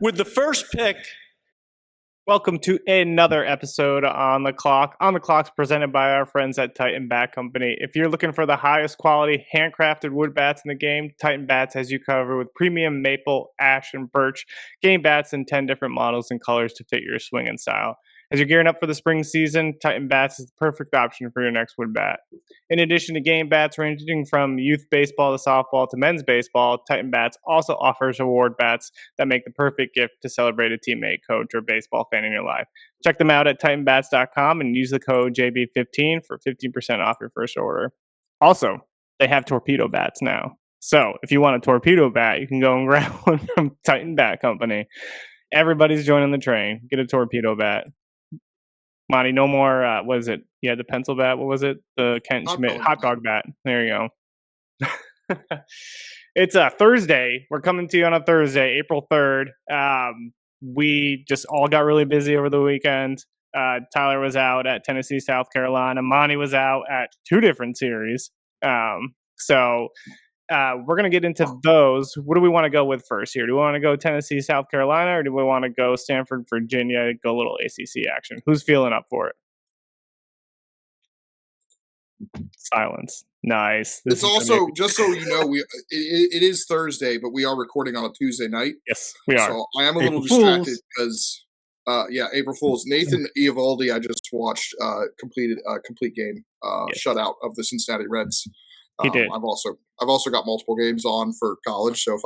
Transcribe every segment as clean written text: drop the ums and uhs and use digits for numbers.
With the first pick, Welcome to another episode on the Clock. On the Clock's presented by our friends at Titan Bat Company. If you're looking for the highest quality handcrafted wood bats in the game, Titan Bats has you covered with premium maple, ash, and birch game bats in 10 different models and colors to fit your swing and style. As you're gearing up for the spring season, Titan Bats is the perfect option for your next wood bat. In addition to game bats ranging from youth baseball to softball to men's baseball, Titan Bats also offers award bats that make the perfect gift to celebrate a teammate, coach, or baseball fan in your life. Check them out at titanbats.com and use the code JB15 for 15% off your first order. Also, they have torpedo bats now. So if you want a torpedo bat, you can go and grab one from Titan Bat Company. Everybody's joining the train. Get a torpedo bat. Monty, no more, what is it? Yeah, the pencil bat. What was it? The Kent Schmidt hot dog bat. There you go. It's a Thursday. We're coming to you on a Thursday, April 3rd. We just all got really busy over the weekend. Tyler was out at Tennessee, South Carolina. Monty was out at two different series. So we're going to get into those. What do we want to go with first here? Do we want to go Tennessee, South Carolina, or do we want to go Stanford, Virginia, go a little ACC action? Who's feeling up for it? Silence. Nice. It's also, just so you know, it is Thursday, but we are recording on a Tuesday night. Yes, we are. So I am a little distracted because, April Fools. Nathan Eovaldi, I just watched completed a complete game shutout of the Cincinnati Reds. He did. I've also got multiple games on for college. So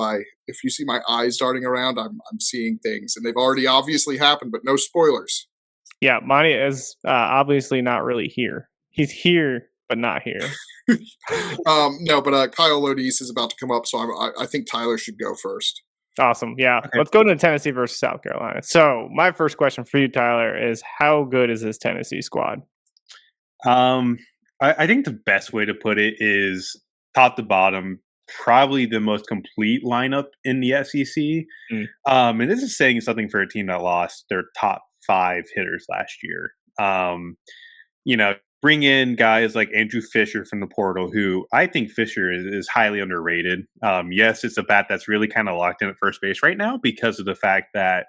if you see my eyes darting around, I'm seeing things, and they've already obviously happened, but no spoilers. Yeah, Monty is obviously not really here. He's here, but not here. No, but Kyle Lodise is about to come up, so I think Tyler should go first. Awesome. Yeah. Okay. Let's go to Tennessee versus South Carolina. So my first question for you, Tyler, is how good is this Tennessee squad? I think the best way to put it is top to bottom, probably the most complete lineup in the SEC. And this is saying something for a team that lost their top 5 hitters last year. Bring in guys like Andrew Fischer from the portal, who I think Fischer is highly underrated. Yes, it's a bat that's really kind of locked in at first base right now because of the fact that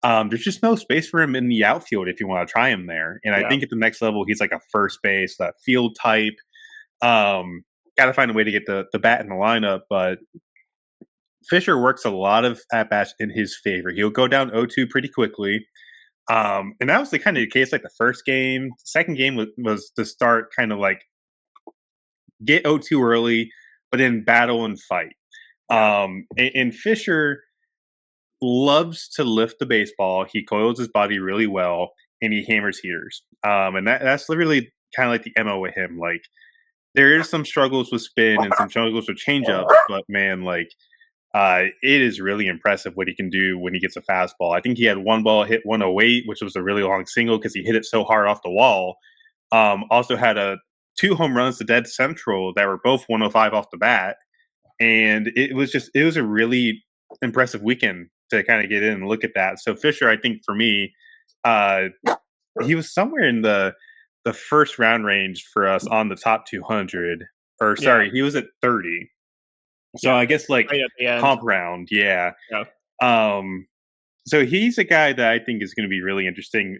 there's just no space for him in the outfield if you want to try him there. And I think at the next level, he's like a first base, that field type. Got to find a way to get the bat in the lineup. But Fischer works a lot of at-bats in his favor. He'll go down 0-2 pretty quickly. And that was the kind of case like the first game. The second game was to start kind of like get 0-2 early, but then battle and fight. And Fischer loves to lift the baseball. He coils his body really well, and he hammers heaters. And that's literally kind of like the MO with him. Like, there is some struggles with spin and some struggles with changeups, but man, like, it is really impressive what he can do when he gets a fastball. I think he had one ball hit 108, which was a really long single because he hit it so hard off the wall. Also had 2 home runs to dead central that were both 105 off the bat. And it was a really impressive weekend to kind of get in and look at that. So Fischer, I think for me, he was somewhere in the first round range for us on the top 200. Or sorry, he was at 30. So I guess like comp round, yeah. So he's a guy that I think is going to be really interesting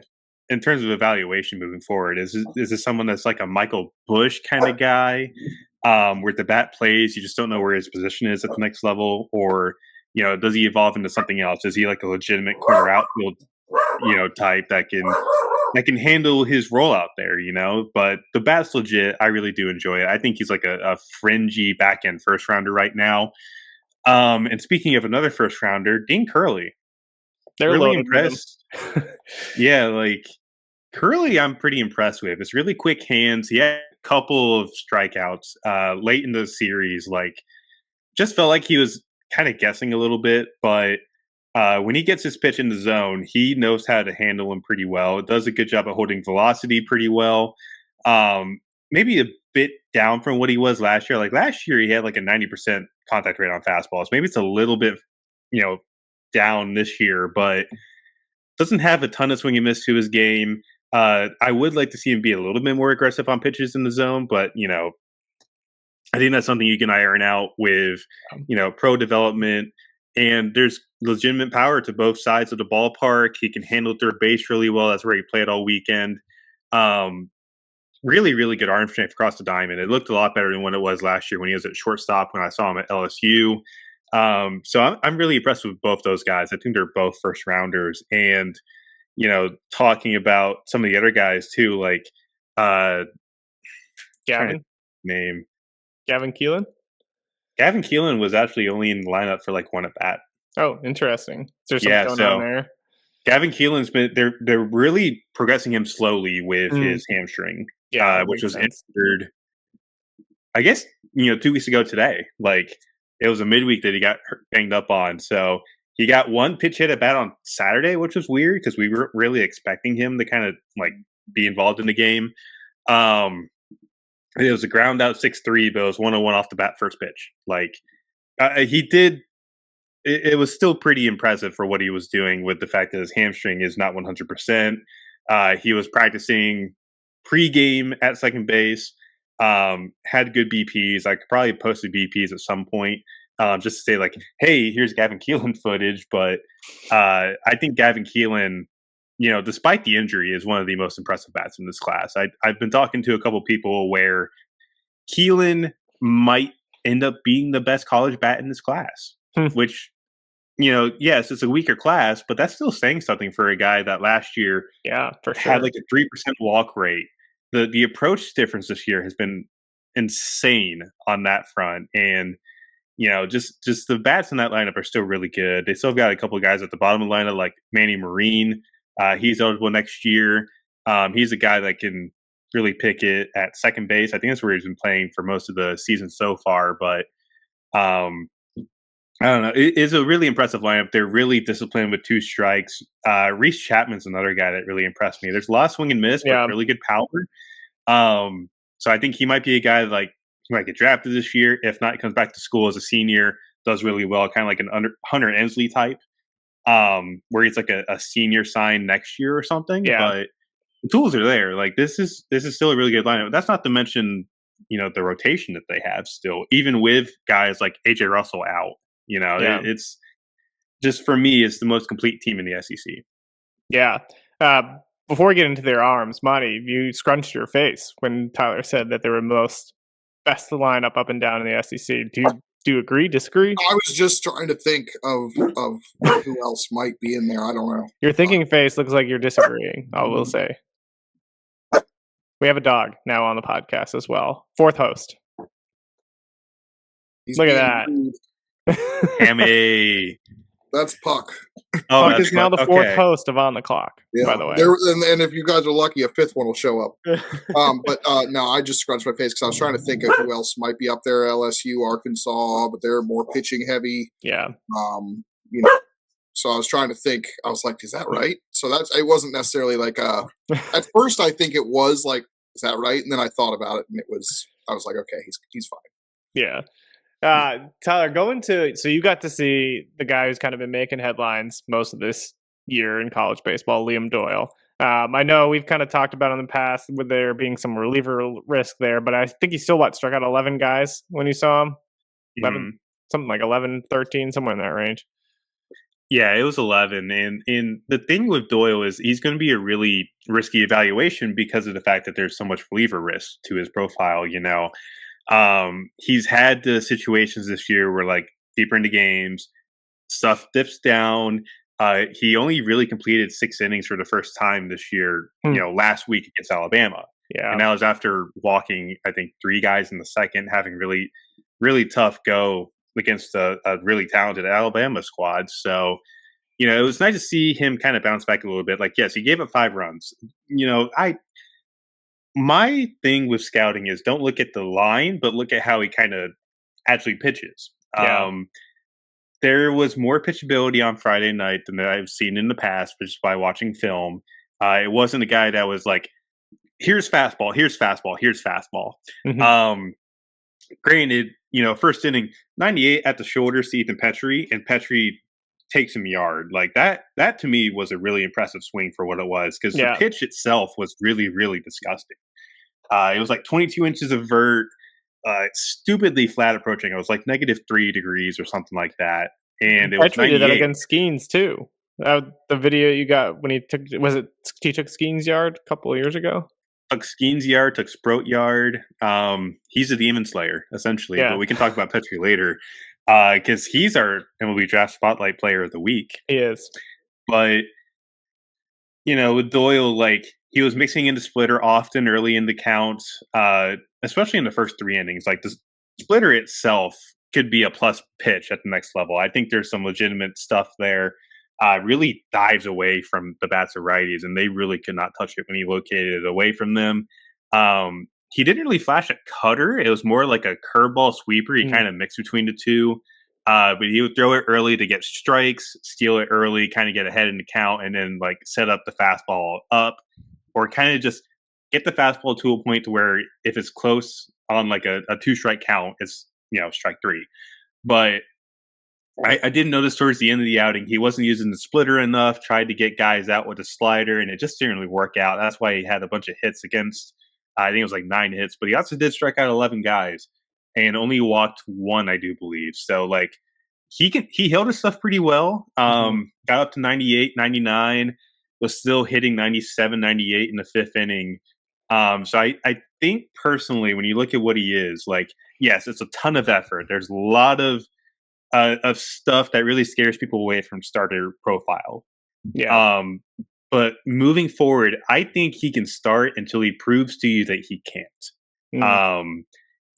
in terms of evaluation moving forward. Is this someone that's like a Michael Busch kind of guy, where the bat plays, you just don't know where his position is at the next level, or does he evolve into something else? Is he like a legitimate corner outfield, type that can handle his role out there, But the bat's legit. I really do enjoy it. I think he's like a fringy back end first rounder right now. And speaking of another first rounder, Dean Curley. They're really impressed. Yeah, like Curley, I'm pretty impressed with. It's really quick hands. He had a couple of strikeouts late in the series. Like, just felt like he was kind of guessing a little bit, but when he gets his pitch in the zone, he knows how to handle him pretty well. It does a good job of holding velocity pretty well. Maybe a bit down from what he was last year. Like last year, he had like a 90% contact rate on fastballs. Maybe it's a little bit, down this year, but doesn't have a ton of swing and miss to his game. I would like to see him be a little bit more aggressive on pitches in the zone, but I think that's something you can iron out with, pro development. And there's legitimate power to both sides of the ballpark. He can handle third base really well. That's where he played all weekend. Really, really good arm strength across the diamond. It looked a lot better than what it was last year when he was at shortstop when I saw him at LSU. So I'm really impressed with both those guys. I think they're both first rounders. And, talking about some of the other guys too, like Gavin Kilen. Gavin Kilen was actually only in the lineup for like one at bat. Oh, interesting. Is there something going on there? Gavin Keelan's been they're really progressing him slowly with his hamstring, which was injured. I guess 2 weeks ago today. Like it was a midweek that he got banged up on. So he got one pitch hit at bat on Saturday, which was weird because we were really expecting him to kind of like be involved in the game. It was a ground out 6-3, but it was 1-1 off the bat first pitch. Like he did. It was still pretty impressive for what he was doing with the fact that his hamstring is not 100%. He was practicing pregame at second base, had good BPs. I could probably post the BPs at some point just to say like, hey, here's Gavin Keelan footage. But I think Gavin Keelan, despite the injury, is one of the most impressive bats in this class. I've been talking to a couple people where Keelan might end up being the best college bat in this class. Which, yes, it's a weaker class, but that's still saying something for a guy that last year had like a 3% walk rate. The approach difference this year has been insane on that front. And, just the bats in that lineup are still really good. They still got a couple of guys at the bottom of the lineup, like Manny Marine. He's eligible next year. He's a guy that can really pick it at second base. I think that's where he's been playing for most of the season so far. But, I don't know. It is a really impressive lineup. They're really disciplined with 2 strikes. Reese Chapman's another guy that really impressed me. There's a lot of swing and miss, but really good power. So I think he might be a guy like he might get drafted this year. If not, he comes back to school as a senior, does really well, kind of like an Hunter Ensley type, where he's like a senior sign next year or something. Yeah. But the tools are there. Like this is still a really good lineup. That's not to mention the rotation that they have still, even with guys like AJ Russell out. It's just, for me, it's the most complete team in the SEC. Yeah. Before we get into their arms, Monty, you scrunched your face when Tyler said that they were best lineup up and down in the SEC. Do you agree, disagree? I was just trying to think of who else might be in there. I don't know. Your thinking face looks like you're disagreeing, I will say. We have a dog now on the podcast as well. 4th host. Look at that. Hammy. That's Puck. Oh, Puck is now the 4th host of On the Clock, by the way. And if you guys are lucky, a 5th one will show up. But no, I just scrunched my face because I was trying to think of who else might be up there. LSU, Arkansas, but they're more pitching heavy. Yeah. So I was trying to think. I was like, is that right? So it wasn't necessarily like at first I think it was like, is that right? And then I thought about it, and I was like, okay, he's fine. Yeah. Tyler, so you got to see the guy who's kind of been making headlines most of this year in college baseball, Liam Doyle. I know we've kind of talked about in the past with there being some reliever risk there, but I think he still struck out 11 guys when you saw him. 11, something like 11, 13, somewhere in that range. Yeah, it was 11. And the thing with Doyle is he's going to be a really risky evaluation because of the fact that there's so much reliever risk to his profile, He's had the situations this year where like deeper into games, stuff dips down. He only really completed 6 innings for the first time this year, last week against Alabama. Yeah. And that was after walking, I think, 3 guys in the second, having really, really tough go against a really talented Alabama squad. So, it was nice to see him kind of bounce back a little bit. Like, yes, he gave up 5 runs. My thing with scouting is don't look at the line, but look at how he kind of actually pitches. Yeah. There was more pitchability on Friday night than I've seen in the past just by watching film. It wasn't a guy that was like, here's fastball, here's fastball, here's fastball. Mm-hmm. Granted, first inning, 98 at the shoulders to Ethan Petry, and Petry takes him yard. Like that to me was a really impressive swing for what it was, because the pitch itself was really, really disgusting. It was like 22 inches of vert, stupidly flat approaching. It was like -3 degrees or something like that. and it was Petry did that 98. against Skeens too. The video you got when he took Skeens' yard a couple of years ago? Took Skeens yard, took Sproat yard. He's a demon slayer, essentially, Yeah. but we can talk about Petry later because he's our MLB Draft Spotlight Player of the Week. He is. But, with Doyle, like, he was mixing into splitter often early in the count, especially in the first 3 innings. Like, the splitter itself could be a plus pitch at the next level. I think there's some legitimate stuff there. Really dives away from the bats of righties, and they really could not touch it when he located it away from them. He didn't really flash a cutter. It was more like a curveball sweeper. He kind of mixed between the two. But he would throw it early to get strikes, steal it early, kind of get ahead in the count, and then like set up the fastball up, or kind of just get the fastball to a point to where if it's close on like a 2-strike count, it's strike 3. But I did notice towards the end of the outing, he wasn't using the splitter enough, tried to get guys out with a slider, and it just didn't really work out. That's why he had a bunch of hits against, I think it was like 9 hits, but he also did strike out 11 guys and only walked 1, I do believe. So like he held his stuff pretty well. Got up to 98, 99, was still hitting 97, 98 in the 5th inning. So I think personally, when you look at what he is, like, yes, it's a ton of effort. There's a lot of stuff that really scares people away from starter profile. Yeah. But moving forward, I think he can start until he proves to you that he can't.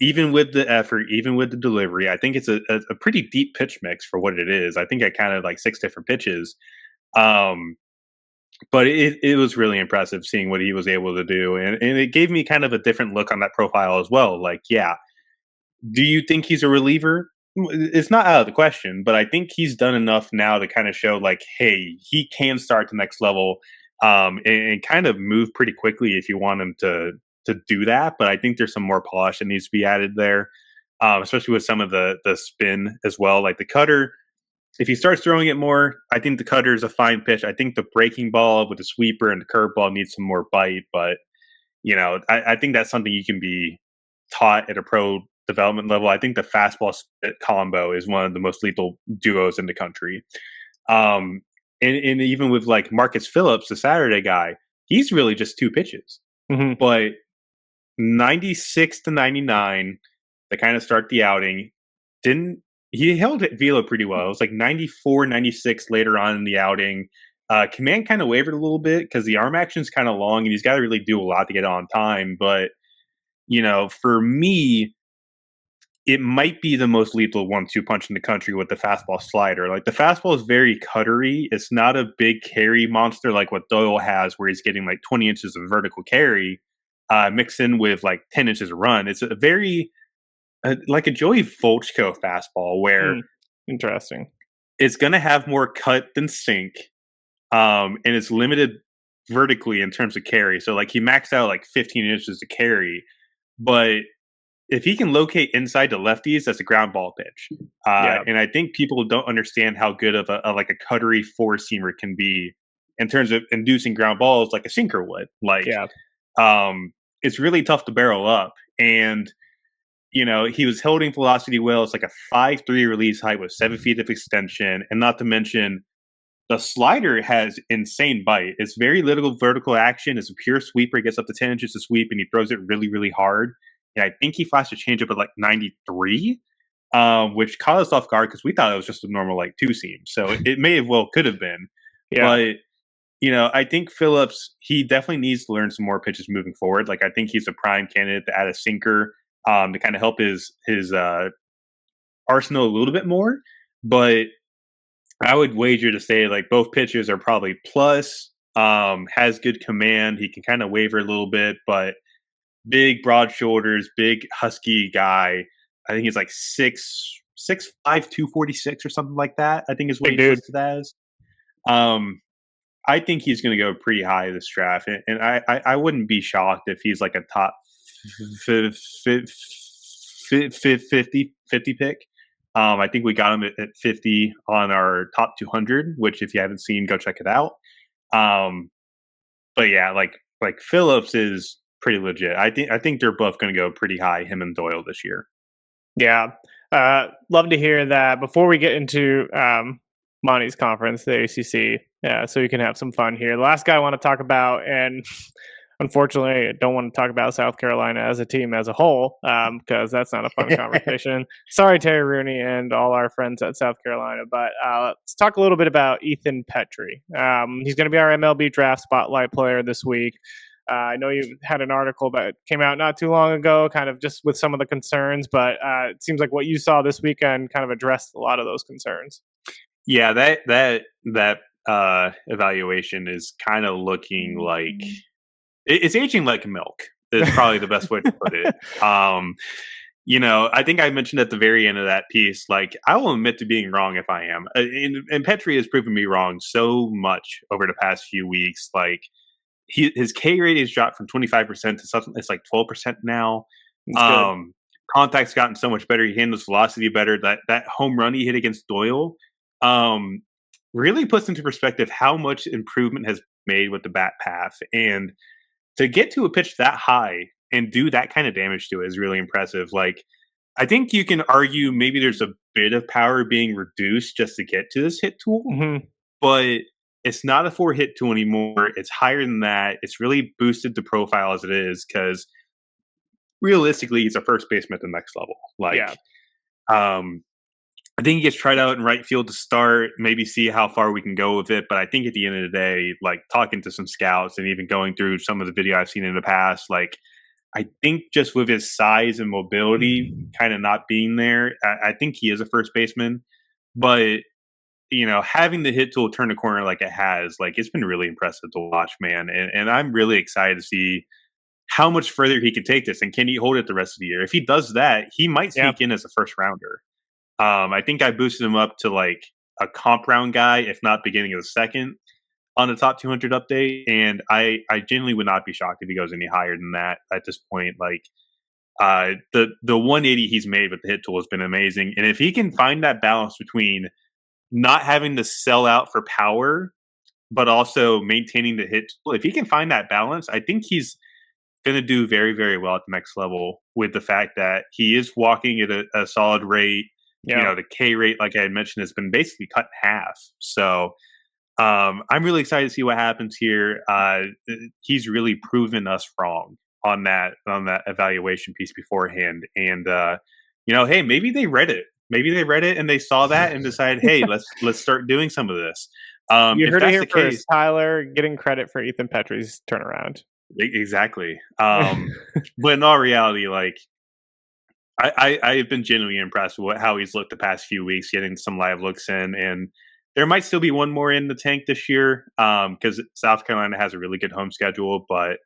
Even with the effort, even with the delivery, I think it's a pretty deep pitch mix for what it is. I think I counted like 6 different pitches. But it was really impressive seeing what he was able to do. And it gave me kind of a different look on that profile as well. Like, yeah, do you think he's a reliever? It's not out of the question, but I think he's done enough now to kind of show like, hey, he can start the next level and kind of move pretty quickly if you want him to do that. But I think there's some more polish that needs to be added there, especially with some of the spin as well. Like the cutter, if he starts throwing it more, I think the cutter is a fine pitch. I think the breaking ball with the sweeper and the curveball needs some more bite. But, I think that's something you can be taught at a pro development level. I think the fastball split combo is one of the most lethal duos in the country. And even with like Marcus Phillips, the Saturday guy, he's really just 2 pitches. But 96 to 99, to kind of start the outing, he held it velo pretty well. It was like 94, 96 later on in the outing. Command kind of wavered a little bit because the arm action is kind of long and he's got to really do a lot to get on time. But, for me, it might be the most lethal 1-2 punch in the country with the fastball slider. Like the fastball is very cuttery. It's not a big carry monster like what Doyle has, where he's getting like 20 inches of vertical carry mixed in with like 10 inches of run. It's a very like a Joey Volchko fastball where interesting. It's going to have more cut than sink, and it's limited vertically in terms of carry. So like he maxed out like 15 inches to carry, but if he can locate inside to lefties, that's a ground ball pitch. And I think people don't understand how good of a cuttery 4-seamer can be in terms of inducing ground balls like a sinker would. Like, it's really tough to barrel up. And, he was holding velocity well. It's like a 5'3" release height with 7 feet of extension. And not to mention, the slider has insane bite. It's very little vertical action. It's a pure sweeper. He gets up to 10 inches to sweep, and he throws it really, really hard. And I think he flashed a changeup at like 93, which caught us off guard because we thought it was just a normal like 2-seam. So it may have could have been. But, I think Phillips, he definitely needs to learn some more pitches moving forward. Like I think he's a prime candidate to add a sinker to kind of help his arsenal a little bit more. But I would wager to say like both pitches are probably plus, has good command. He can kind of waver a little bit, but big, broad shoulders, big, husky guy. I think he's like 6'5", 246 or something like that. I think is what he's listed as. I think he's going to go pretty high this draft, and I wouldn't be shocked if he's like a top 50 pick. I think we got him at 50 on our top 200, which if you haven't seen, go check it out. But yeah, like Phillips is pretty legit. I think they're both going to go pretty high, him and Doyle this year. Yeah. Love to hear that. Before we get into Monty's conference, the ACC, so you can have some fun here. The last guy I want to talk about, and unfortunately, I don't want to talk about South Carolina as a team as a whole, because that's not a fun conversation. Sorry, Terry Rooney and all our friends at South Carolina, but let's talk a little bit about Ethan Petry. He's going to be our MLB Draft Spotlight player this week. I know you had an article that came out not too long ago, kind of just with some of the concerns, but it seems like what you saw this weekend kind of addressed a lot of those concerns. Yeah, that evaluation is kind of looking like it's aging like milk. Is probably the best way to put it. I think I mentioned at the very end of that piece, like, I will admit to being wrong if I am, and Petry has proven me wrong so much over the past few weeks. Like, his K rate has dropped from 25% to something. It's like 12% now. Contact's gotten so much better. He handles velocity better. That home run he hit against Doyle really puts into perspective how much improvement has made with the bat path. And to get to a pitch that high and do that kind of damage to it is really impressive. Like, I think you can argue maybe there's a bit of power being reduced just to get to this hit tool, but it's not a 4-hit tool anymore. It's higher than that. It's really boosted the profile as it is, because realistically, he's a first baseman at the next level. I think he gets tried out in right field to start, maybe see how far we can go with it. But I think at the end of the day, like, talking to some scouts and even going through some of the video I've seen in the past, like, I think just with his size and mobility kind of not being there, I think he is a first baseman. But having the hit tool turn the corner like it has, like, it's been really impressive to watch, man. And I'm really excited to see how much further he can take this, and can he hold it the rest of the year? If he does that, he might sneak in as a first rounder. I think I boosted him up to like a comp round guy, if not beginning of the second, on the top 200 update. And I genuinely would not be shocked if he goes any higher than that at this point. Like, the 180 he's made with the hit tool has been amazing. And if he can find that balance between not having to sell out for power, but also maintaining the hit tool, if he can find that balance, I think he's going to do very, very well at the next level, with the fact that he is walking at a solid rate. The K rate, like I had mentioned, has been basically cut in half. So I'm really excited to see what happens here. He's really proven us wrong on that evaluation piece beforehand. And hey, maybe they read it. Maybe they read it and they saw that and decided, hey, let's start doing some of this. You heard it here first, Tyler, getting credit for Ethan Petry's turnaround. Exactly. But in all reality, like, I've been genuinely impressed with how he's looked the past few weeks, getting some live looks in, and there might still be one more in the tank this year, because South Carolina has a really good home schedule. But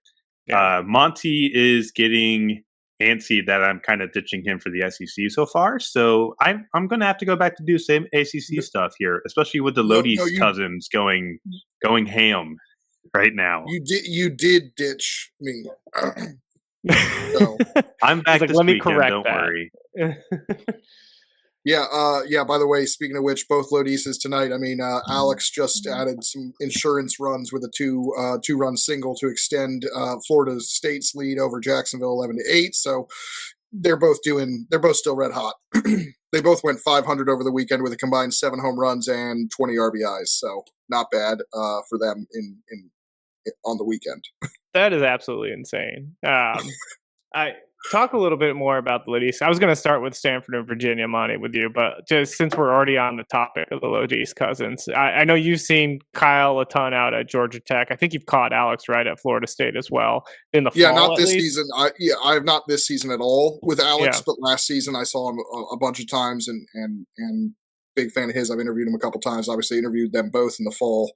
Monty is getting antsy that I'm kind of ditching him for the SEC so far. So I'm going to have to go back to do some ACC stuff here, especially with the Lodise cousins going ham right now. You did ditch me. So I'm back this let me weekend, correct don't that. worry. By the way, speaking of which, both Lodises tonight. I mean, Alex just added some insurance runs with a two-run single to extend Florida State's lead over Jacksonville 11-8. So they're both still red hot. They both went 500 over the weekend with a combined 7 home runs and 20 RBIs. So not bad for them on the weekend. That is absolutely insane. I talk a little bit more about the Lodise. I was going to start with Stanford and Virginia, Monty, with you, but just since we're already on the topic of the Lodise cousins, I know you've seen Kyle a ton out at Georgia Tech. I think you've caught Alex right at Florida State as well in the fall. Not this season. I have not this season at all with Alex, but last season I saw him a bunch of times, and big fan of his. I've interviewed him a couple times. Obviously, interviewed them both in the fall.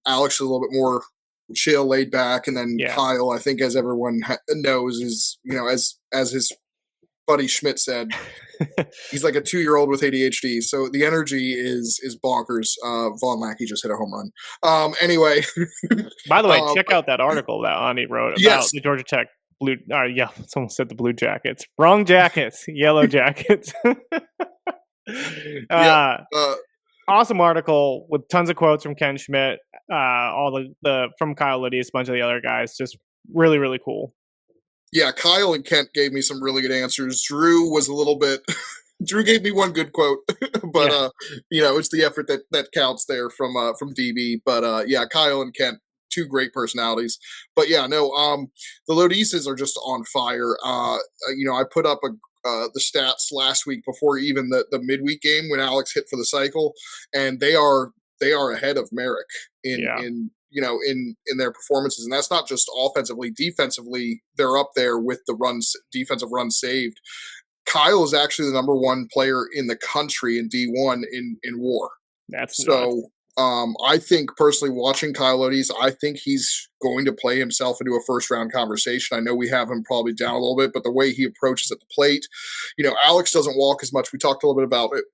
Alex is a little bit more chill, laid back, and then Kyle, I think, as everyone knows, is as his buddy Schmidt said, he's like a 2-year-old with ADHD. So the energy is bonkers. Vaughn Lackey just hit a home run. Anyway, by the way, check out that article that Ani wrote about the Georgia Tech blue. Someone said the blue jackets. Wrong jackets. Yellow jackets. Awesome article with tons of quotes from Ken Schmidt, all the from Kyle Lodise, a bunch of the other guys. Just really, really cool. Yeah, Kyle and Kent gave me some really good answers. Drew was a little bit Drew gave me one good quote, but it's the effort that counts there from DB. But Kyle and Kent, two great personalities. But the Lodises are just on fire. I put up the stats last week before even the midweek game when Alex hit for the cycle, and they are ahead of Merrick in their performances, and that's not just offensively. Defensively, they're up there with the defensive runs saved. Kyle is actually the number one player in the country in D1 in WAR. That's so. I think personally, watching Kyle Lodise, I think he's going to play himself into a first round conversation. I know we have him probably down a little bit, but the way he approaches at the plate, Alex doesn't walk as much. We talked a little bit about it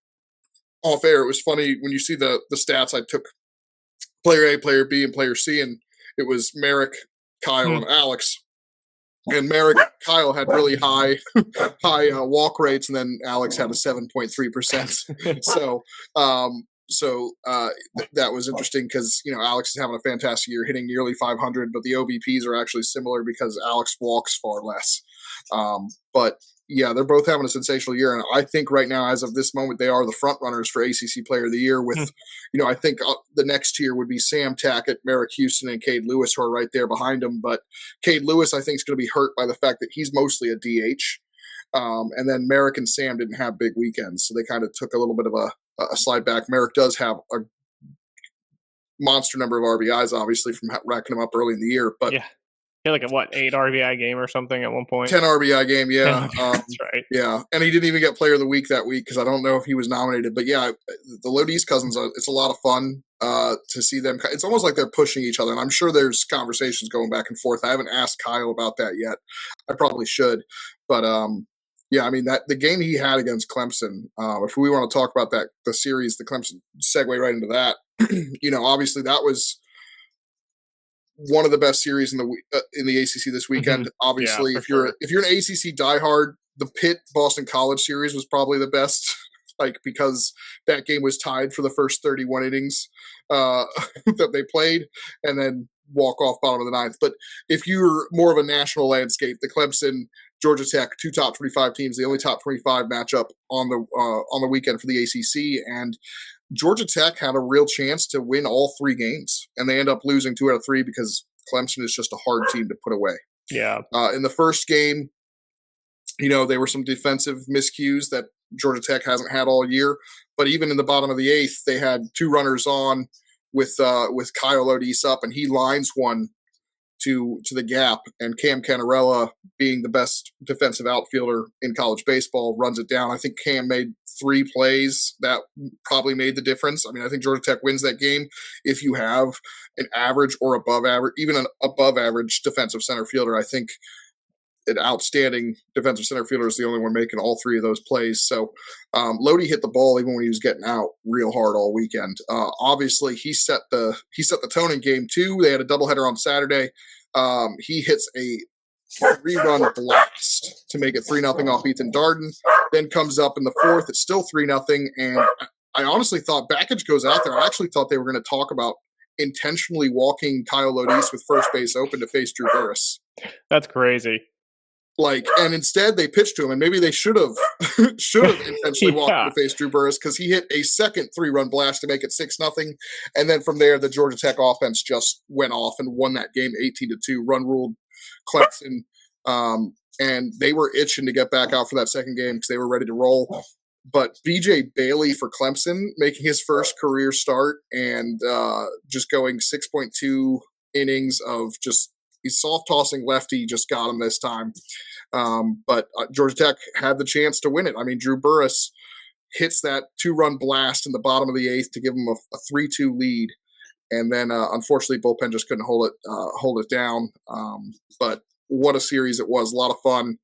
off air. It was funny when you see the stats. I took player A, player B, and player C, and it was Merrick, Kyle, and Alex. And Kyle had really high walk rates, and then Alex had a 7.3%. So that was interesting because Alex is having a fantastic year, hitting nearly 500, but the OBPs are actually similar because Alex walks far less. But they're both having a sensational year, and I think right now, as of this moment, they are the front runners for ACC Player of the Year. With I think the next tier would be Sam Tackett, Merrick Houston, and Cade Lewis, who are right there behind him. But Cade Lewis, I think, is going to be hurt by the fact that he's mostly a DH. And then Merrick and Sam didn't have big weekends, so they kind of took a little bit of a slide back. Merrick does have a monster number of RBIs, obviously, from racking them up early in the year. But he had 8 RBI game or something at one point. 10 RBI game, yeah. That's right. Yeah, and he didn't even get Player of the Week that week because I don't know if he was nominated. But the Lodise cousins, it's a lot of fun to see them. It's almost like they're pushing each other, and I'm sure there's conversations going back and forth. I haven't asked Kyle about that yet. I probably should. But that the game he had against Clemson, if we want to talk about that, the series, the Clemson, segue right into that, obviously that was one of the best series in the ACC this weekend. Obviously, if you're an ACC diehard, the Pitt Boston College series was probably the best, because that game was tied for the first 31 innings that they played, and then walk off bottom of the ninth. But if you're more of a national landscape, the Clemson, Georgia Tech, two top 25 teams, the only top 25 matchup on the weekend for the ACC, and Georgia Tech had a real chance to win all 3 games, and they end up losing 2 out of 3 because Clemson is just a hard team to put away. Yeah. In the first game, there were some defensive miscues that Georgia Tech hasn't had all year, but even in the bottom of the 8th, they had 2 runners on with Kyle Lodise up, and he lines one to the gap, and Cam Canarella, being the best defensive outfielder in college baseball, runs it down. I think Cam made 3 plays that probably made the difference. I mean, I think Georgia Tech wins that game if you have an average or above average, even an above average defensive center fielder. I think an outstanding defensive center fielder is the only one making all 3 of those plays. So Lodi hit the ball even when he was getting out real hard all weekend. Obviously, he set the tone in game 2. They had a doubleheader on Saturday. He hits a 3-run blast to make it 3-0 off Ethan Darden. Then comes up in the 4th. It's still 3-0, and I honestly thought Backage goes out there. I actually thought they were going to talk about intentionally walking Kyle Lodise with first base open to face Drew Burress. That's crazy. And instead they pitched to him, and maybe they should have intentionally walked to face Drew Burress, because he hit a second 3-run blast to make it 6-0. And then from there, the Georgia Tech offense just went off and won that game 18-2, run ruled Clemson. And they were itching to get back out for that second game because they were ready to roll. But BJ Bailey for Clemson making his first career start and just going 6.2 innings of just he's soft tossing lefty, just got him this time. But Georgia Tech had the chance to win it. I mean, Drew Burress hits that 2-run blast in the bottom of the 8th to give him a 3-2 lead. And then, unfortunately, bullpen just couldn't hold it down. But what a series it was. A lot of fun.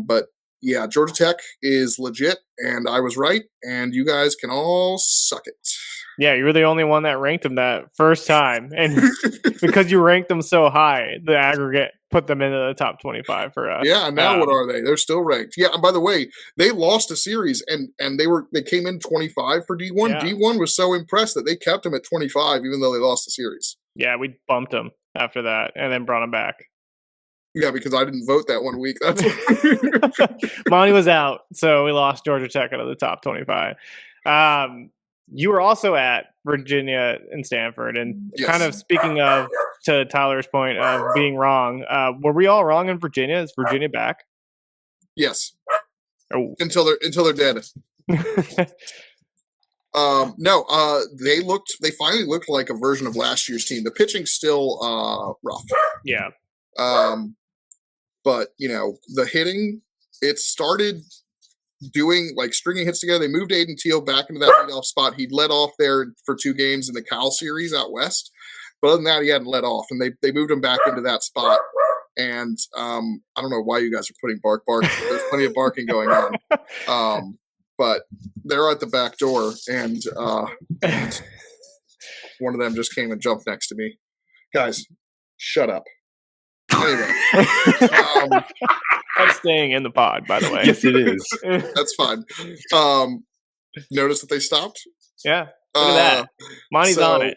But yeah, Georgia Tech is legit, and I was right, and you guys can all suck it. Yeah, you were the only one that ranked them that first time. And because you ranked them so high, the aggregate put them into the top 25 for us. Yeah, now what are they? They're still ranked. Yeah, and by the way, they lost a series, and they came in 25 for D1. Yeah. D1 was so impressed that they kept them at 25, even though they lost the series. Yeah, we bumped them after that and then brought them back. Yeah, because I didn't vote that 1 week. That's Monty was out, so we lost Georgia Tech out of the top 25. You were also at Virginia and Stanford, and kind of speaking of, to Tyler's point of being wrong, were we all wrong in Virginia? Is Virginia back? Yes. Oh. Until they're dead. No, they finally looked like a version of last year's team. The pitching's still rough. Yeah. But the hitting, it started doing like stringing hits together. They moved Aiden Teal back into that leadoff spot. He'd led off there for 2 games in the Cal series out west. But other than that, he hadn't led off, and they moved him back into that spot. And I don't know why you guys are putting bark. There's plenty of barking going on. But they're at the back door, and one of them just came and jumped next to me. Guys, shut up. Anyway. That's staying in the pod, by the way. Yes, it is. That's fine. Notice that they stopped? Yeah. Look at that. Monty's on it.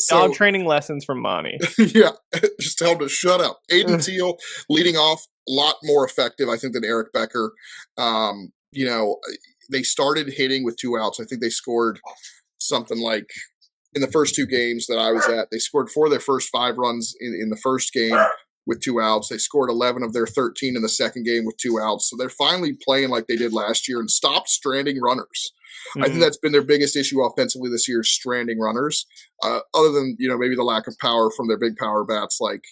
Dog training lessons from Monty. Yeah. Just tell him to shut up. Aiden Teal leading off a lot more effective, I think, than Eric Becker. They started hitting with 2 outs. I think they scored something like in the first 2 games that I was at, they scored 4 of their first 5 runs in the first game with 2 outs. They scored 11 of their 13 in the second game with 2 outs. So they're finally playing like they did last year and stopped stranding runners. Mm-hmm. I think that's been their biggest issue offensively this year, stranding runners. Other than, maybe the lack of power from their big power bats like,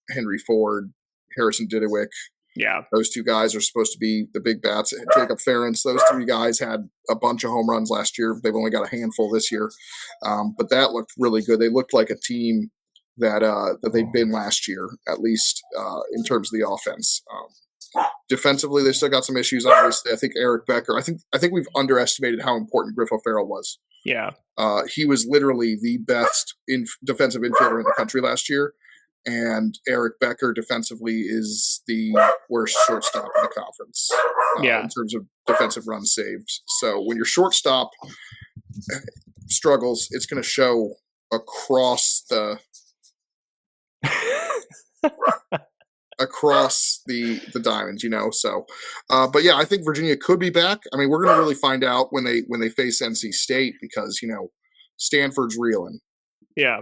Henry Ford, Harrison Didewick. Yeah. Those 2 guys are supposed to be the big bats. Jacob Ferentz, those 3 guys had a bunch of home runs last year. They've only got a handful this year. But that looked really good. They looked like a team that they'd been last year, at least in terms of the offense. Defensively, they still got some issues, obviously. I think Eric Becker, I think we've underestimated how important Griff O'Farrell was. Yeah. He was literally the best defensive infielder in the country last year. And Eric Becker defensively is the worst shortstop in the conference in terms of defensive runs saved. So when your shortstop struggles, it's going to show across the diamonds, So, but yeah, I think Virginia could be back. I mean, we're going to really find out when they face NC State because Stanford's reeling. Yeah.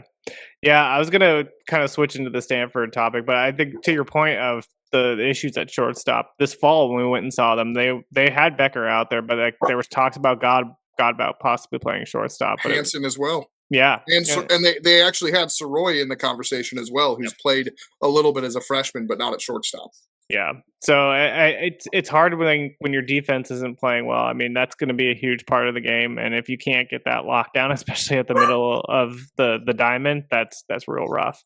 Yeah, I was going to kind of switch into the Stanford topic, but I think to your point of the issues at shortstop, this fall when we went and saw them, they had Becker out there, but there was talks about God about possibly playing shortstop. But Hansen as well. Yeah. And they actually had Soroy in the conversation as well, who's played a little bit as a freshman, but not at shortstop. Yeah. So it's hard when your defense isn't playing well. I mean, that's going to be a huge part of the game. And if you can't get that locked down, especially at the middle of the diamond, that's real rough.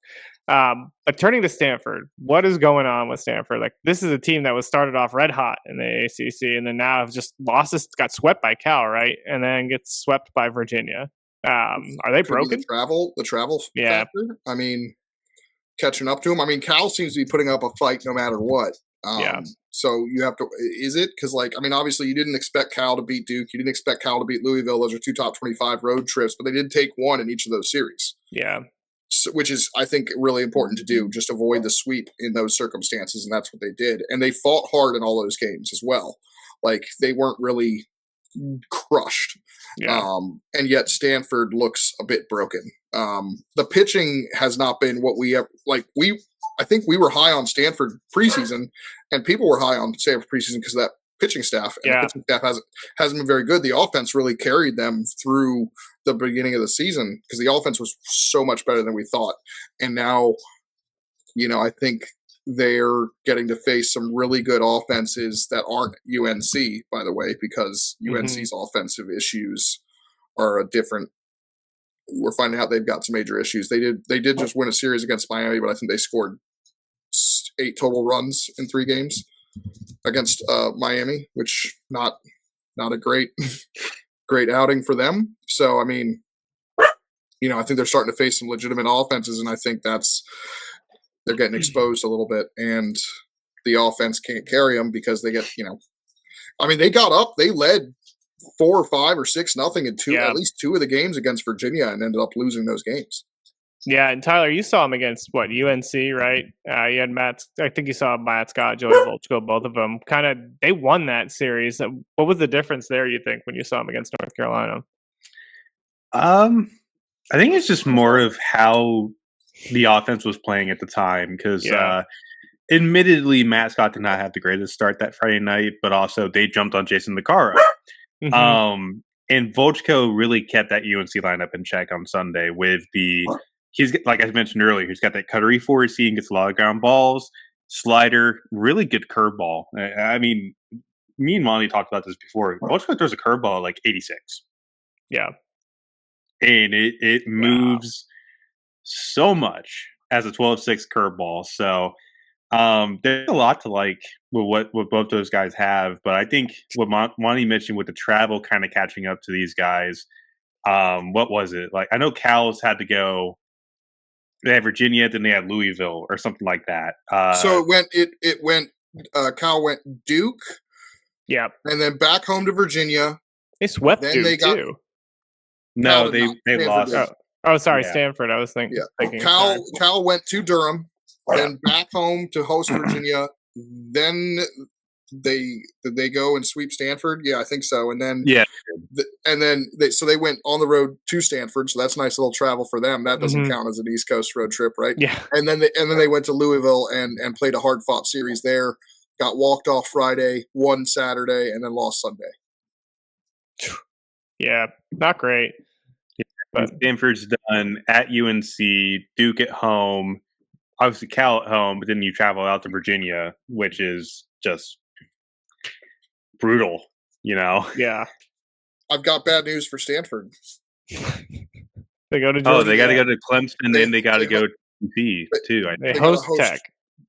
But turning to Stanford, what is going on with Stanford? Like, this is a team that was started off red hot in the ACC and then now have just got swept by Cal, right? And then gets swept by Virginia. Are they broken? The travel factor? I mean, catching up to them. I mean, Cal seems to be putting up a fight no matter what. So you have to, is it? Because obviously you didn't expect Cal to beat Duke. You didn't expect Cal to beat Louisville. Those are 2 top 25 road trips, but they did take 1 in each of those series. Yeah. So, which is, I think, really important to do. Just avoid the sweep in those circumstances. And that's what they did. And they fought hard in all those games as well. Like, they weren't really crushed. Yeah. And yet Stanford looks a bit broken. The pitching has not been what we have. I think we were high on Stanford preseason, and people were high on Stanford preseason because of that pitching staff. And the pitching staff hasn't been very good. The offense really carried them through the beginning of the season because the offense was so much better than we thought. And now, I think they're getting to face some really good offenses that aren't UNC, by the way, because UNC's offensive issues are a different. We're finding out they've got some major issues. They did just win a series against Miami, but I think they scored 8 total runs in 3 games against Miami, which not a great outing for them. So I mean, I think they're starting to face some legitimate offenses, and I think they're getting exposed a little bit, and the offense can't carry them because they get, they got up, they led 4 or 5 or 6-0 in at least 2 of the games against Virginia and ended up losing those games. Yeah, and Tyler, you saw him against what, UNC, right? You had Matt. I think you saw Matt Scott, Joey Volchko, both of them. They won that series. What was the difference there? You think when you saw him against North Carolina? I think it's just more of how the offense was playing at the time because, admittedly, Matt Scott did not have the greatest start that Friday night, but also they jumped on Jason Liccara. Mm-hmm. And Volchko really kept that UNC lineup in check on Sunday with he's like I mentioned earlier, he's got that cuttery 4-seam, gets a lot of ground balls, slider, really good curveball. I mean, me and Monty talked about this before. Volchko throws a curveball like 86. Yeah. And it moves so much as a 12-6 curveball. So there's a lot to like with what both those guys have. But I think what Monty mentioned with the travel kind of catching up to these guys, what was it? Like I know Cal's had to go. They had Virginia, then they had Louisville or something like that. So it went Cal went Duke. Yeah. And then back home to Virginia. They swept Duke too. No, they lost. Oh, sorry, Stanford. I was thinking. Cal went to Durham, then back home to host Virginia. Then they go and sweep Stanford. Yeah, I think so. And then they went on the road to Stanford. So that's a nice little travel for them. That doesn't count as an East Coast road trip, right? Yeah. And then they went to Louisville and played a hard fought series there. Got walked off Friday, won Saturday, and then lost Sunday. Yeah, not great. But Stanford's done at UNC, Duke at home, obviously Cal at home, but then you travel out to Virginia, which is just brutal, you know? Yeah. I've got bad news for Stanford. They go to Georgia. Oh, they got to go to Clemson, then they got to go to UP too. They host Tech.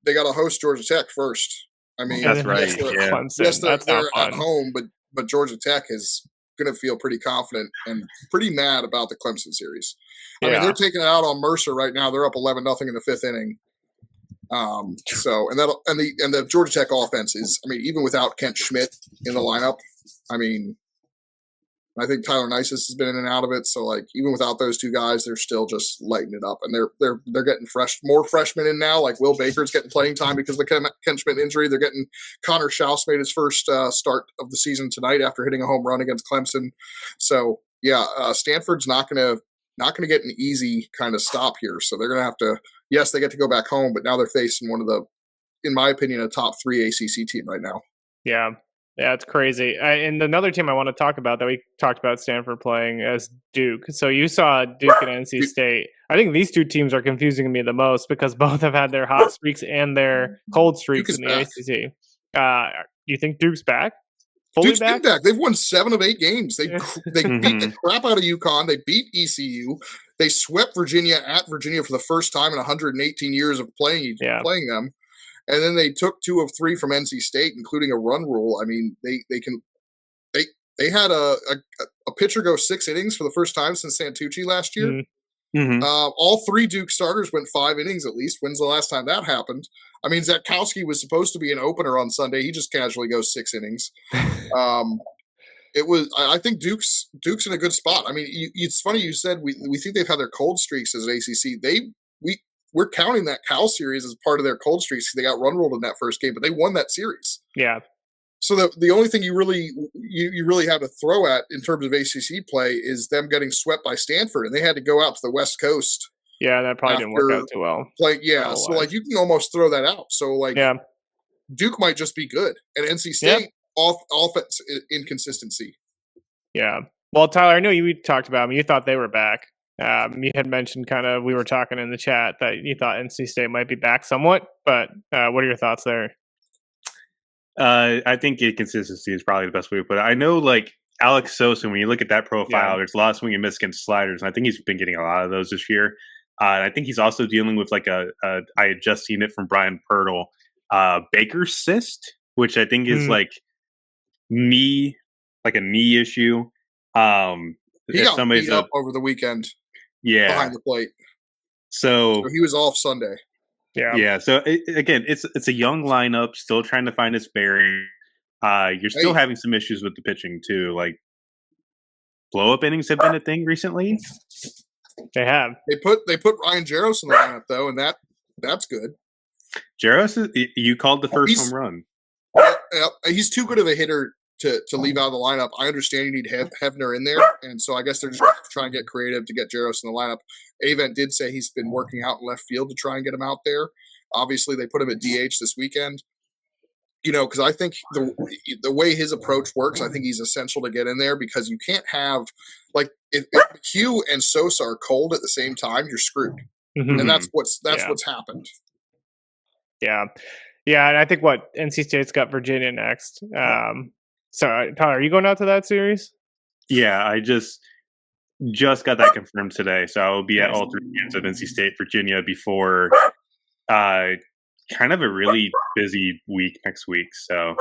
They got to host Georgia Tech first. I mean, that's right. Clemson. They're at home, but Georgia Tech is going to feel pretty confident and pretty mad about the Clemson series. I mean, they're taking it out on Mercer right now. They're up 11-0 in the fifth inning. So the Georgia Tech offense is, I mean, even without Kent Schmidt in the lineup, I mean, I think Tyler Nisus has been in and out of it. So like even without those two guys, they're still just lighting it up, and they're getting more freshmen in now. Like Will Baker's getting playing time because of the Kent Schmidt injury. They're getting Connor Schaus made his first start of the season tonight after hitting a home run against Clemson. So yeah, Stanford's not gonna get an easy kind of stop here. So they're gonna have to. Yes, they get to go back home, but now they're facing one of the, in my opinion, a top 3 ACC team right now. Yeah. Yeah, it's crazy. And another team I want to talk about that we talked about Stanford playing as Duke. So you saw Duke and NC State. I think these two teams are confusing me the most because both have had their hot streaks and their cold streaks in the ACC. You think Duke's back? Duke's been back. They've won 7 of 8 games. They beat the crap out of UConn. They beat ECU. They swept Virginia at Virginia for the first time in 118 years of playing them. And then they took 2 of 3 from NC State, including a run rule. I mean, they had a pitcher go 6 innings for the first time since Santucci last year. Mm-hmm. All 3 Duke starters went 5 innings at least. When's the last time that happened? I mean, Zatkowski was supposed to be an opener on Sunday. He just casually goes 6 innings. I think Duke's in a good spot. I mean, it's funny you said we think they've had their cold streaks as an ACC. We're counting that Cal series as part of their cold streaks. They got run ruled in that first game, but they won that series. Yeah. So the only thing you really have to throw at in terms of ACC play is them getting swept by Stanford, and they had to go out to the West Coast. Yeah, that probably didn't work out too well. So like you can almost throw that out. So like Duke might just be good, and NC State offense inconsistency. Yeah. Well, Tyler, I know you talked about them. You thought they were back. You had mentioned we were talking in the chat that you thought NC State might be back somewhat, but what are your thoughts there? I think inconsistency is probably the best way to put it. I know, like, Alex Sosa, when you look at that profile, there's a lot of swing and miss against sliders, and I think he's been getting a lot of those this year. And I think he's also dealing with, like, I had just seen it from Brian Pirtle, Baker's cyst, which I think is, like, a knee issue. He got beat up over the weekend. Yeah, behind the plate. So he was off Sunday. Yeah. So again, it's a young lineup, still trying to find its bearing. You're still having some issues with the pitching too. Like blow up innings have been a thing recently. They have. They put Ryan Jaros in the lineup though, and that's good. Jaros, you called the first home run. He's too good of a hitter to leave out of the lineup. I understand you need Hefner in there, and so I guess they're just going to try and get creative to get Jaros in the lineup. Avent did say he's been working out in left field to try and get him out there. Obviously, they put him at DH this weekend. Because I think the way his approach works, I think he's essential to get in there because you can't have if Hugh and Sosa are cold at the same time, you're screwed, and that's what's happened. Yeah, and I think NC State's got Virginia next. So Tyler, are you going out to that series? Yeah, I just got that confirmed today, so I will be at all 3 games of NC State, Virginia before kind of a really busy week next week. So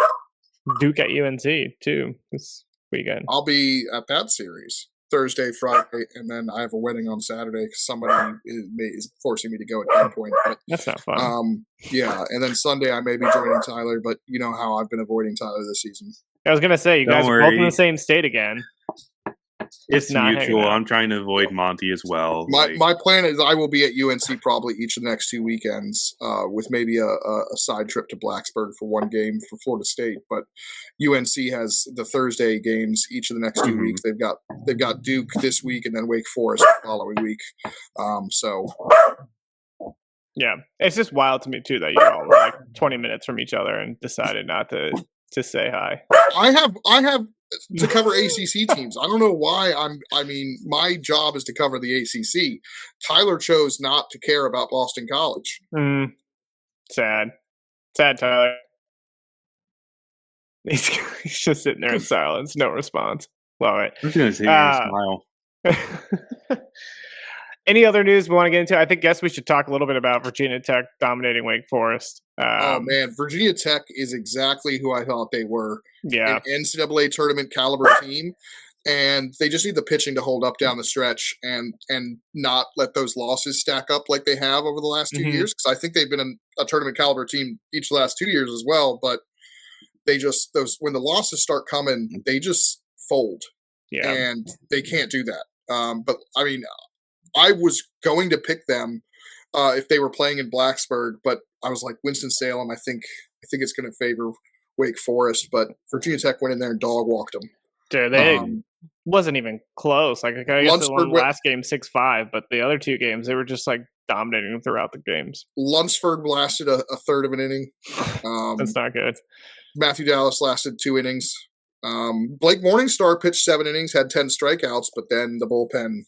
Duke at UNC too this weekend. I'll be at that series Thursday, Friday, and then I have a wedding on Saturday because somebody is forcing me to go at that point. But, that's not fun. Yeah, and then Sunday I may be joining Tyler, but you know how I've been avoiding Tyler this season. I was gonna say you guys are both in the same state again. It's mutual. I'm trying to avoid Monty as well. My plan is I will be at UNC probably each of the next 2 weekends, with maybe a side trip to Blacksburg for one game for Florida State. But UNC has the Thursday games each of the next 2 weeks. They've got Duke this week and then Wake Forest the following week. Yeah, it's just wild to me too that you all were like 20 minutes from each other and decided not to say hi. I have to cover ACC teams. I don't know why my job is to cover the ACC. Tyler chose not to care about Boston College. Sad, Tyler. He's just sitting there in silence, no response. Love it. I'm just going to sit here and smile. Any other news we want to get into? Guess we should talk a little bit about Virginia Tech dominating Wake Forest. Oh man, Virginia Tech is exactly who I thought they were. Yeah, an NCAA tournament caliber team, and they just need the pitching to hold up down the stretch and not let those losses stack up like they have over the last 2 years. Because I think they've been a tournament caliber team each of the last 2 years as well. But they just when the losses start coming, they just fold. Yeah, and they can't do that. But I mean, I was going to pick them if they were playing in Blacksburg, but I was like Winston-Salem. I think it's going to favor Wake Forest, but Virginia Tech went in there and dog walked them. Dude, they wasn't even close. I guess they won last game 6-5, but the other 2 games they were just like dominating them throughout the games. Lunsford lasted a third of an inning. That's not good. Matthew Dallas lasted 2 innings. Blake Morningstar pitched 7 innings, had 10 strikeouts, but then the bullpen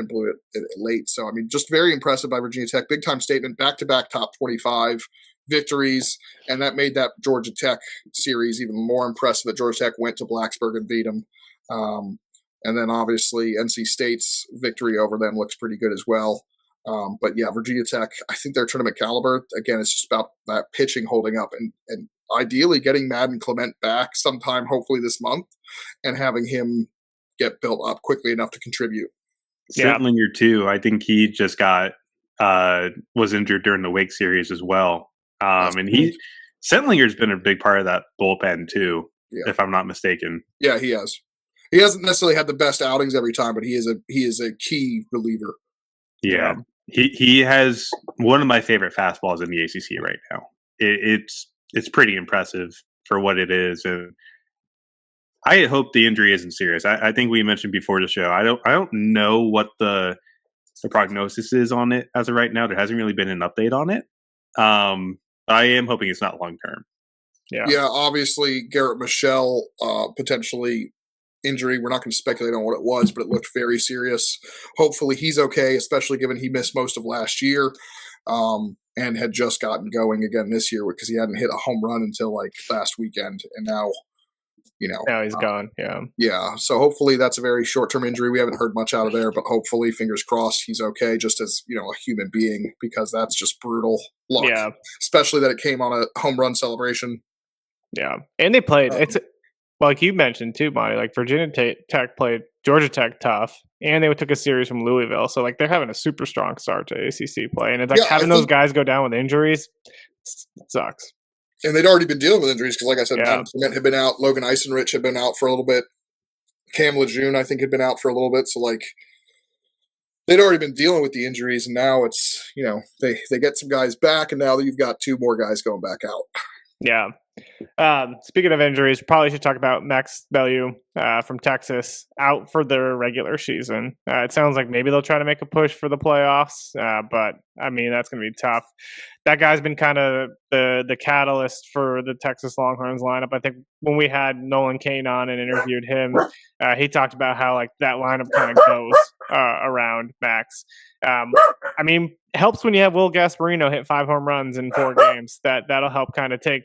blew it late. So, I mean, just very impressive by Virginia Tech. Big-time statement, back-to-back top 25 victories, and that made that Georgia Tech series even more impressive that Georgia Tech went to Blacksburg and beat them. And then, obviously, NC State's victory over them looks pretty good as well. But, yeah, Virginia Tech, I think they're tournament caliber. Again, it's just about that pitching holding up and ideally getting Madden Clement back sometime, hopefully this month, and having him get built up quickly enough to contribute. Settlinger too. I think he just was injured during the Wake series as well. And Settlinger's been a big part of that bullpen too, if I'm not mistaken. Yeah, he has. He hasn't necessarily had the best outings every time, but he is a key reliever. Yeah. He has one of my favorite fastballs in the ACC right now. It's pretty impressive for what it is, and I hope the injury isn't serious. I think we mentioned before the show. I don't know what the prognosis is on it as of right now. There hasn't really been an update on it. I am hoping it's not long term. Yeah. Obviously, Garrett Michelle potentially injury. We're not going to speculate on what it was, but it looked very serious. Hopefully, he's okay, especially given he missed most of last year and had just gotten going again this year because he hadn't hit a home run until like last weekend, and now. Now he's gone. Yeah. So hopefully that's a very short-term injury. We haven't heard much out of there, but hopefully, fingers crossed, he's okay. Just as a human being, because that's just brutal luck. Yeah. Especially that it came on a home run celebration. Yeah, and they played. Like you mentioned too, Monty. Like Virginia Tech played Georgia Tech tough, and they took a series from Louisville. So like they're having a super strong start to ACC play, and it's like having those guys go down with injuries it sucks. And they'd already been dealing with injuries because, like I said, Clement had been out. Logan Eisenrich had been out for a little bit. Cam Lejeune, I think, had been out for a little bit. So, like, they'd already been dealing with the injuries, and now it's they get some guys back, and now you've got 2 more guys going back out. Yeah. Speaking of injuries, probably should talk about Max Belyeu from Texas out for their regular season. It sounds like maybe they'll try to make a push for the playoffs, but I mean that's going to be tough. That guy's been kind of the catalyst for the Texas Longhorns lineup. I think when we had Nolan Kane on and interviewed him, he talked about how like that lineup kind of goes around Max. I mean, it helps when you have Will Gasparino hit 5 home runs in 4 games. That'll help kind of take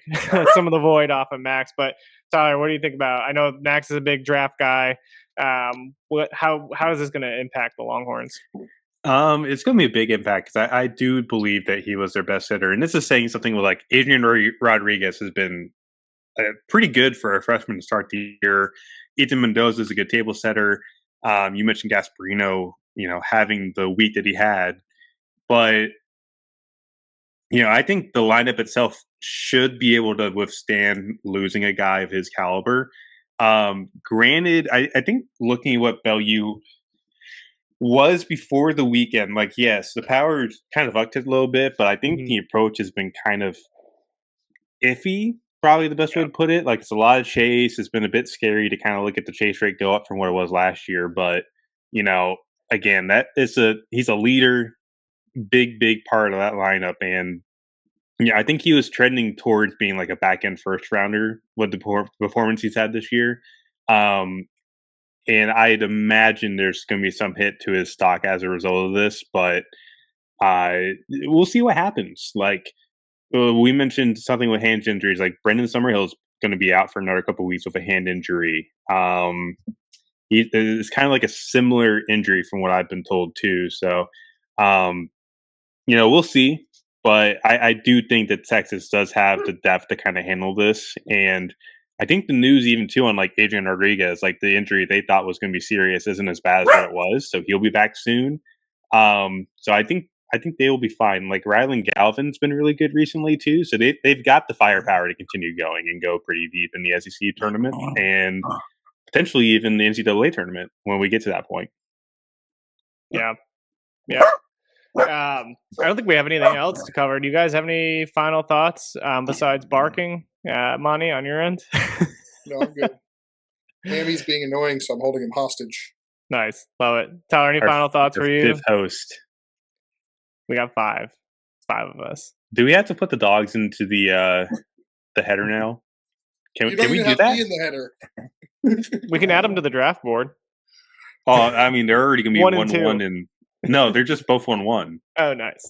some of the void off of Max. But Tyler, what do you think about? I know Max is a big draft guy. How is this going to impact the Longhorns? It's going to be a big impact because I do believe that he was their best hitter, and this is saying something with like Adrian Rodriguez has been pretty good for a freshman to start the year. Ethan Mendoza is a good table setter. You mentioned Gasparino, having the week that he had, but I think the lineup itself should be able to withstand losing a guy of his caliber. Granted, I think looking at what Belyeu was before the weekend, like, yes, the power is kind of upped a little bit, but I think the approach has been kind of iffy, probably the best way to put it. Like, it's a lot of chase. It's been a bit scary to kind of look at the chase rate go up from what it was last year. But, again, he's a leader, big part of that lineup. And, I think he was trending towards being like a back-end first-rounder with the performance he's had this year. And I'd imagine there's going to be some hit to his stock as a result of this, but we'll see what happens. Like, we mentioned something with hand injuries, like Brendan Summerhill is going to be out for another couple of weeks with a hand injury. It's kind of like a similar injury from what I've been told too. So, we'll see. But I do think that Texas does have the depth to kind of handle this. And I think the news even too on like Adrian Rodriguez, like the injury they thought was going to be serious isn't as bad as what it was. So he'll be back soon. So I think they will be fine. Like Rylan Galvin's been really good recently too. So they've got the firepower to continue going and go pretty deep in the SEC tournament and potentially even the NCAA tournament when we get to that point. Yeah. I don't think we have anything else to cover. Do you guys have any final thoughts besides barking, Monty, on your end? No, I'm good. Mammy's being annoying, so I'm holding him hostage. Nice. Love it. Tyler, any final thoughts for you? 5th host. We got 5. 5 of us. Do we have to put the dogs into the header now? Can we do that? In the header. We can add them to the draft board. Oh, I mean, they're already going to be 1-1 and no, they're just both 1-1. Oh, nice.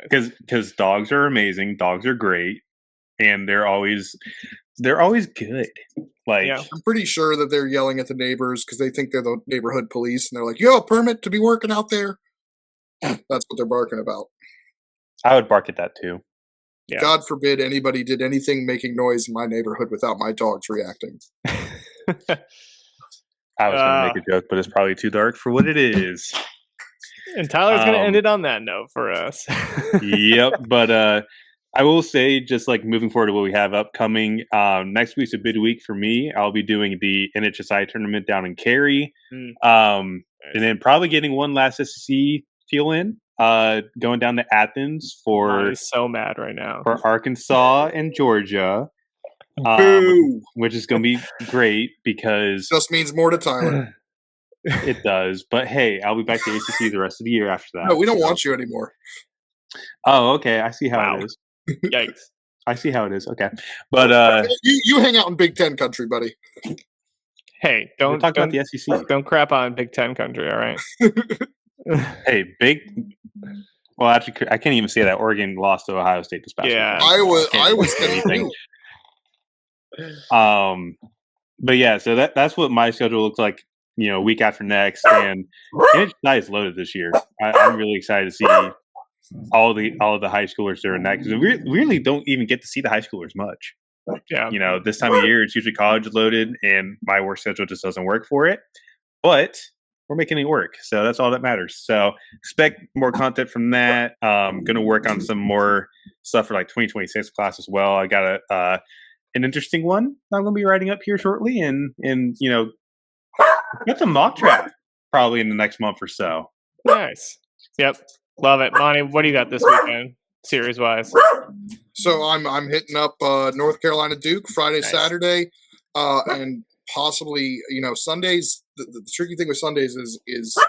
Because dogs are amazing, dogs are great, and they're always good. Like, I'm pretty sure that they're yelling at the neighbors because they think they're the neighborhood police, and they're like, "You have a permit to be working out there?" That's what they're barking about. I would bark at that too. Yeah. God forbid anybody did anything making noise in my neighborhood without my dogs reacting. I was going to make a joke, but it's probably too dark for what it is. And Tyler's going to end it on that note for us. Yep. But I will say, just like moving forward to what we have upcoming, next week's a big week for me. I'll be doing the NHSI tournament down in Cary. And then probably getting one last SEC feel in, going down to Athens for he's so mad right now for Arkansas and Georgia. Which is going to be great because just means more to Tyler. It does, but hey, I'll be back to ACC the rest of the year after that. No, we don't want you anymore. Oh, okay. I see how it is. Yikes! I see how it is. Okay, but you hang out in Big Ten country, buddy. Hey, don't talk about the SEC. Don't crap on Big Ten country. All right. Hey, well, actually, I can't even say that. Oregon lost to Ohio State this past week. I was anything. But yeah, so that's what my schedule looks like. Week after next, and it's nice loaded this year. I'm really excited to see all of the high schoolers during that because we really don't even get to see the high schoolers much. Yeah, this time of year it's usually college loaded, and my work schedule just doesn't work for it. But we're making it work, so that's all that matters. So expect more content from that. Going to work on some more stuff for like 2026 class as well. I got an interesting one I'm going to be writing up here shortly, and got some mock draft probably in the next month or so. Nice. Yep. Love it. Monty, what do you got this weekend, series-wise? So I'm hitting up North Carolina Duke Friday, Nice. Saturday, and possibly, Sundays. The tricky thing with Sundays is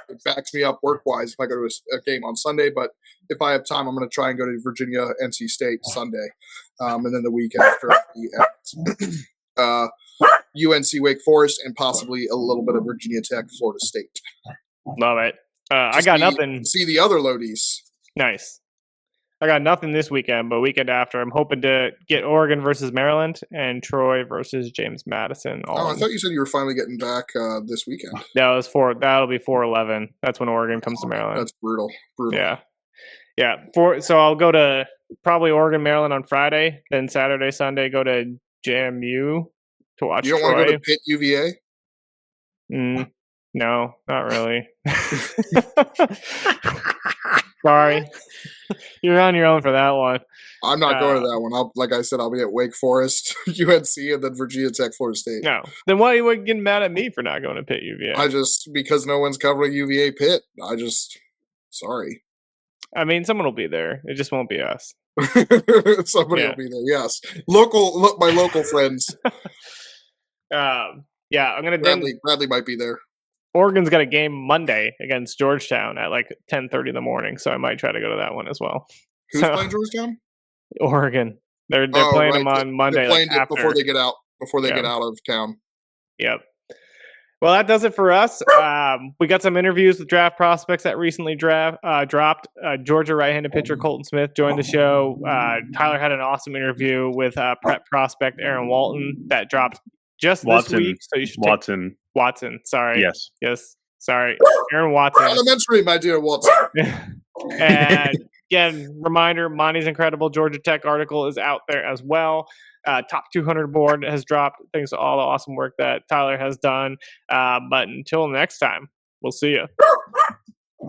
it backs me up work-wise if I go to a game on Sunday. But if I have time, I'm going to try and go to Virginia, NC State Sunday, and then the week after UNC Wake Forest, and possibly a little bit of Virginia Tech, Florida State. Love it. I got nothing. See the other Lodise. Nice. I got nothing this weekend, but weekend after, I'm hoping to get Oregon versus Maryland and Troy versus James Madison. I thought you said you were finally getting back this weekend. That'll be 4/11. That's when Oregon comes to Maryland. That's brutal. Yeah. So I'll go to probably Oregon, Maryland on Friday. Then Saturday, Sunday, go to JMU to watch. You don't want to go to Pitt, UVA? No, not really. Sorry. You're on your own for that one. I'm not going to that one. Like I said, I'll be at Wake Forest, UNC, and then Virginia Tech, Florida State. No. Then why are you getting mad at me for not going to Pitt, UVA? Because no one's covering UVA Pitt. Sorry. I mean, someone will be there. It just won't be us. Somebody will be there, yes. My local friends. I'm going to Bradley might be there. Oregon's got a game Monday against Georgetown at like 10:30 in the morning, so I might try to go to that one as well. Who's playing Georgetown? Oregon. They're playing them on Monday. They're playing it before they get out. Before they get out of town. Yep. Well, that does it for us. We got some interviews with draft prospects that recently dropped. Georgia right-handed pitcher Colton Smith joined the show. Tyler had an awesome interview with prep prospect Aaron Walton that dropped just this week. So you should Watson. Sorry. Yes. Sorry. Aaron Watson. Elementary, my dear Watson. And again, reminder, Monty's incredible Georgia Tech article is out there as well. Top 200 board has dropped. Thanks to all the awesome work that Tyler has done. But until next time, we'll see you.